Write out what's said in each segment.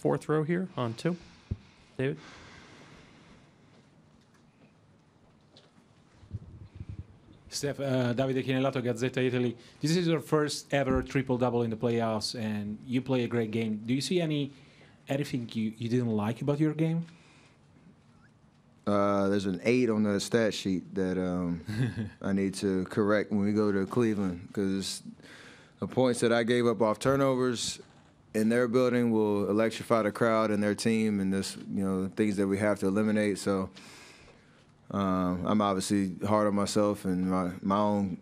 fourth row here on 2. David? Steph, Davide Chinellato, Gazzetta Italy. This is your first ever triple-double in the playoffs, and you play a great game. Do you see anything you didn't like about your game? There's an 8 on the stat sheet that I need to correct when we go to Cleveland, because the points that I gave up off turnovers in their building will electrify the crowd and their team, and this, things that we have to eliminate. So I'm obviously hard on myself and my own,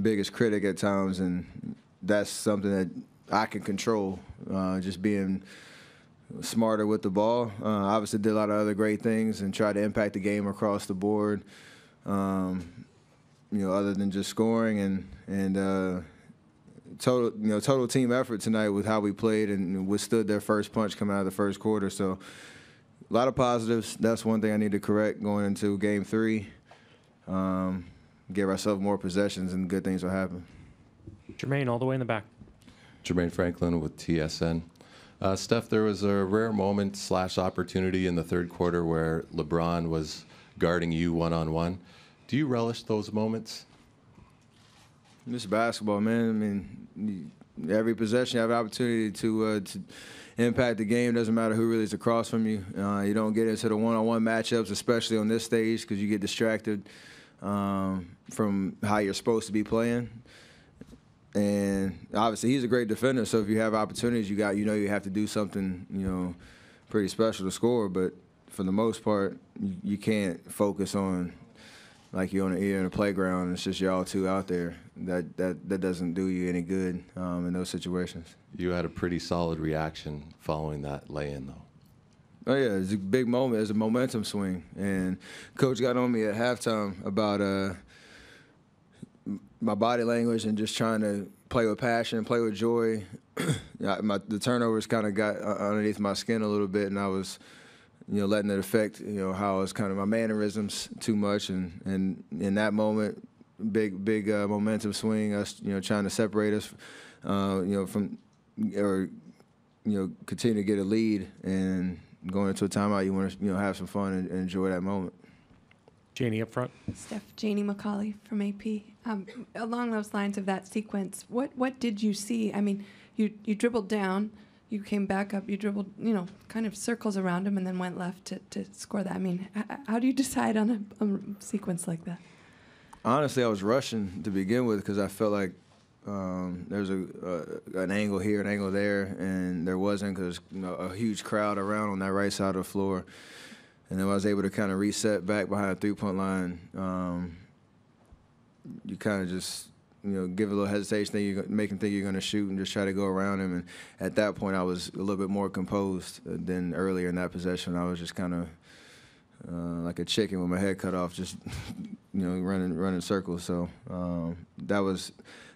biggest critic at times, and that's something that I can control. Just being smarter with the ball. Obviously did a lot of other great things and tried to impact the game across the board, other than just scoring, and total team effort tonight with how we played and withstood their first punch coming out of the first quarter. So a lot of positives. That's one thing I need to correct going into Game 3. Give ourselves more possessions and good things will happen. Jermaine, all the way in the back. Jermaine Franklin with TSN. Steph, there was a rare moment / opportunity in the third quarter where LeBron was guarding you one-on-one. Do you relish those moments? It's basketball, man. I mean, every possession you have an opportunity to impact the game. Doesn't matter who really is across from you. You don't get into the one-on-one matchups, especially on this stage, because you get distracted from how you're supposed to be playing. And obviously, he's a great defender. So if you have opportunities, you have to do something, pretty special to score. But for the most part, you can't focus on like you're in a playground and it's just y'all two out there. That doesn't do you any good in those situations. You had a pretty solid reaction following that lay-in, though. Oh yeah, it's a big moment. It's a momentum swing, and Coach got on me at halftime about my body language and just trying to play with passion, play with joy. The turnovers kind of got underneath my skin a little bit, and I was, letting it affect, how I was kind of my mannerisms too much. And in that moment, big momentum swing, us, trying to separate us, from, or, continue to get a lead. And going into a timeout, you want to, have some fun and enjoy that moment. Janie up front. Steph, Janie McCauley from AP. Along those lines of that sequence, what did you see? I mean, you dribbled down, you came back up, you dribbled, kind of circles around him and then went left to score that. I mean, how do you decide on a sequence like that? Honestly, I was rushing to begin with because I felt like there's an angle here, an angle there, and there wasn't because a huge crowd around on that right side of the floor. And then I was able to kind of reset back behind the three-point line. You kind of just, give a little hesitation, make him think you're going to shoot and just try to go around him. And at that point, I was a little bit more composed than earlier in that possession. I was just kind of like a chicken with my head cut off, just, running circles. So that was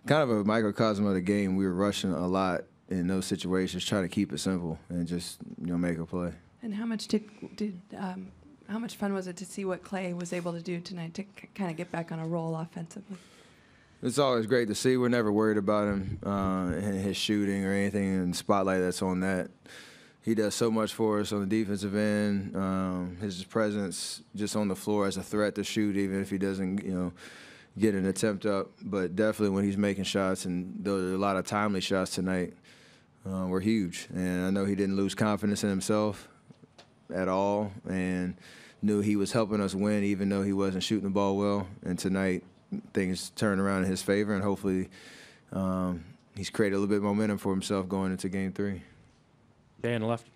kind of a microcosm of the game. We were rushing a lot in those situations, trying to keep it simple and just, make a play. And how much how much fun was it to see what Clay was able to do tonight to kind of get back on a roll offensively? It's always great to see. We're never worried about him and his shooting or anything in the spotlight that's on that. He does so much for us on the defensive end. His presence just on the floor as a threat to shoot, even if he doesn't, get an attempt up. But definitely when he's making shots, and there were a lot of timely shots tonight, were huge. And I know he didn't lose confidence in himself at all, and knew he was helping us win even though he wasn't shooting the ball well. And tonight things turned around in his favor, and hopefully he's created a little bit of momentum for himself going into Game 3. Jay on the left.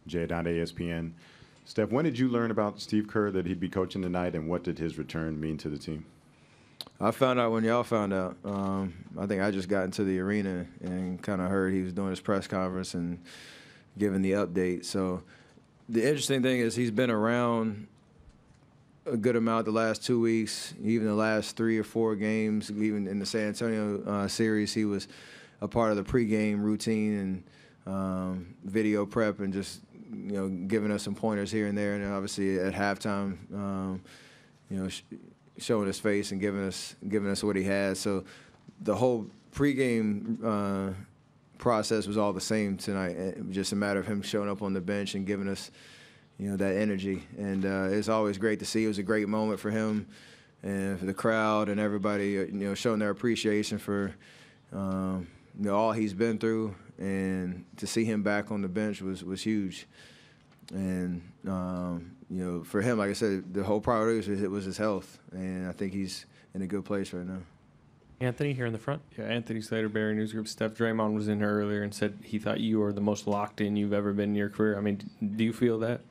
Jay Adonde, ESPN. Steph, when did you learn about Steve Kerr that he'd be coaching tonight, and what did his return mean to the team? I found out when y'all found out. I think I just got into the arena and kind of heard he was doing his press conference and giving the update. So the interesting thing is he's been around a good amount the last 2 weeks, even the last 3 or 4 games, even in the San Antonio series. He was a part of the pregame routine and video prep and just, giving us some pointers here and there. And obviously at halftime, showing his face and giving us what he has. So the whole pregame process was all the same tonight. It was just a matter of him showing up on the bench and giving us, that energy. And it's always great to see. It was a great moment for him and for the crowd and everybody, showing their appreciation for, all he's been through. And to see him back on the bench was huge. And, for him, like I said, the whole priority was his health. And I think he's in a good place right now. Anthony here in the front. Yeah, Anthony Slater, Barry News Group. Steph, Draymond was in here earlier and said he thought you were the most locked in you've ever been in your career. I mean, do you feel that?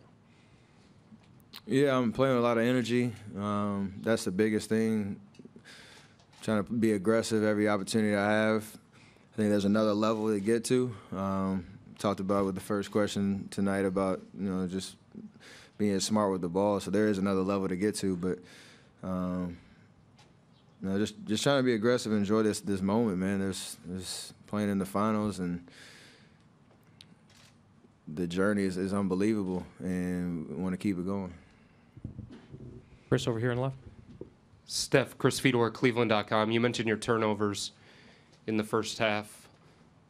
Yeah, I'm playing with a lot of energy. That's the biggest thing. Trying to be aggressive every opportunity I have. I think there's another level to get to. Talked about with the first question tonight about just being smart with the ball. So there is another level to get to, but just trying to be aggressive and enjoy this moment, man. There's playing in the finals, and the journey is unbelievable, and we want to keep it going. Chris over here on the left. Steph, Chris Fedor, Cleveland.com. You mentioned your turnovers in the first half.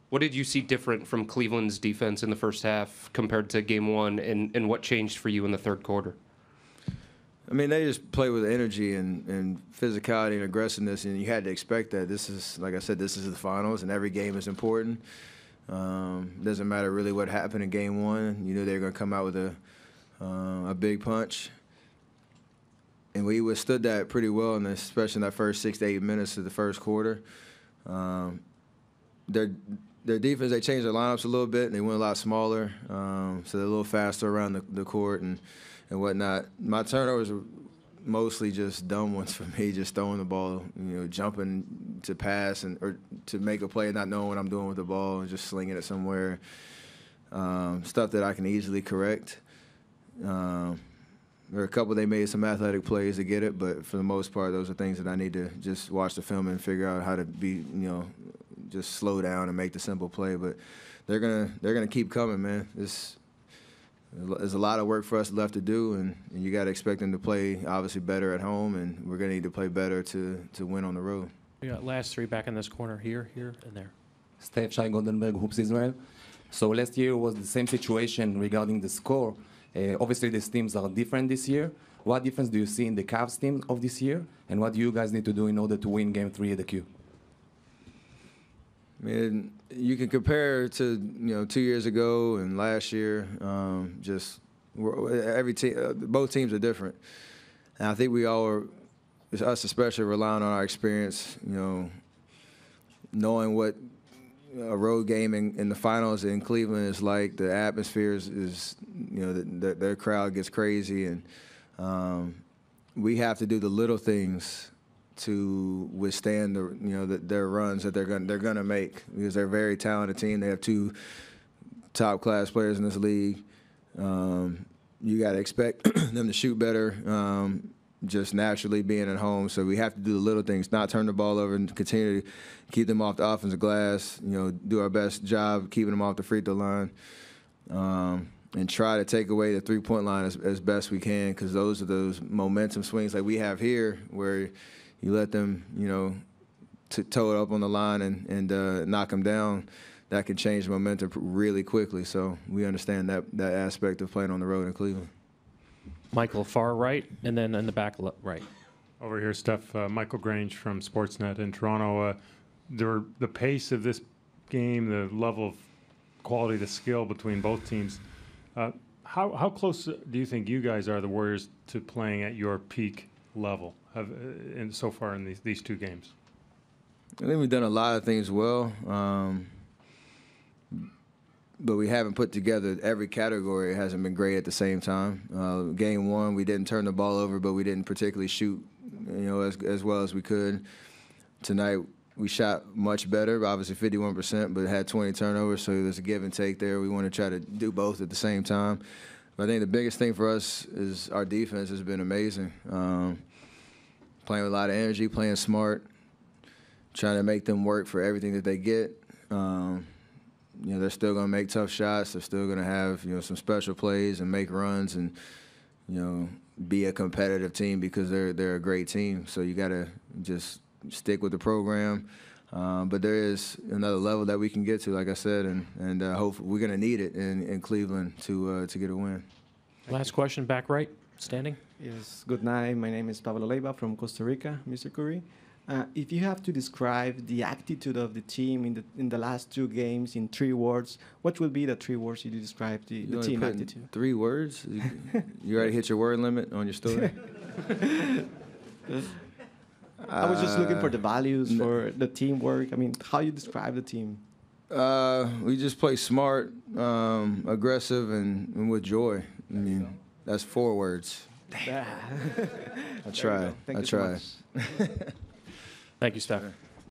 What did you see different from Cleveland's defense in the first half compared to game one, and what changed for you in the third quarter? I mean, they just play with energy and physicality and aggressiveness, and you had to expect that. This is, like I said, this is the finals, and every game is important. Doesn't matter really what happened in game one. You knew they were going to come out with a big punch. And we withstood that pretty well, and especially in that first 6 to 8 minutes of the first quarter. Their defense, they changed their lineups a little bit, and they went a lot smaller, so they're a little faster around the court and whatnot. My turnovers were mostly just dumb ones for me, just throwing the ball, jumping to pass or to make a play and not knowing what I'm doing with the ball and just slinging it somewhere. Stuff that I can easily correct. There are a couple they made some athletic plays to get it, but for the most part, those are things that I need to just watch the film and figure out how to be, just slow down and make the simple play. But they're gonna keep coming, man. There's a lot of work for us left to do, and you got to expect them to play obviously better at home, and we're gonna need to play better to win on the road. We got last three back in this corner here, and there. Steph Shai Goldenberg, Hoops Israel. So last year was the same situation regarding the score. Obviously, these teams are different this year. What difference do you see in the Cavs team of this year, and what do you guys need to do in order to win Game 3 at the Q? I mean, you can compare to 2 years ago and last year. Every team, both teams are different, and I think we all are, us especially, relying on our experience. Knowing what a road game in the finals in Cleveland is like. The atmosphere is their crowd gets crazy, and we have to do the little things to withstand their runs that they're gonna make, because they're a very talented team. They have two top class players in this league. You got to expect them to shoot better, just naturally being at home. So we have to do the little things, not turn the ball over, and continue to keep them off the offensive glass. Do our best job keeping them off the free throw line, and try to take away the 3-point line as best we can, because those are those momentum swings like we have here, where you let them, toe it up on the line and knock them down. That can change the momentum really quickly. So we understand that aspect of playing on the road in Cleveland. Michael, far right, and then in the back right. Over here, Steph, Michael Grange from Sportsnet in Toronto. The pace of this game, the level of quality, the skill between both teams, how close do you think you guys are, the Warriors, to playing at your peak level so far in these two games? I think we've done a lot of things well, but we haven't put together every category. It hasn't been great at the same time. Game one, we didn't turn the ball over, but we didn't particularly shoot, as well as we could. Tonight, we shot much better, obviously 51%, but had 20 turnovers, so there's a give and take there. We want to try to do both at the same time. But I think the biggest thing for us is our defense has been amazing. Playing with a lot of energy, playing smart, trying to make them work for everything that they get. They're still going to make tough shots. They're still going to have, some special plays and make runs and, be a competitive team, because they're a great team. So you got to just stick with the program, But there is another level that we can get to, like I said, and hopefully we're going to need it in Cleveland to get a win. Last question, back right, standing. Yes, good night. My name is Pablo Leiva from Costa Rica, Mr. Curry. If you have to describe the attitude of the team in the last 2 games in 3 words, what will be the 3 words you describe the team attitude? 3 words? You already hit your word limit on your story? I was just looking for the values, for the teamwork. I mean, how you describe the team? We just play smart, aggressive, and with joy. I mean, that's 4 words. I tried. Thank I you so tried. much. Thank you, Steph.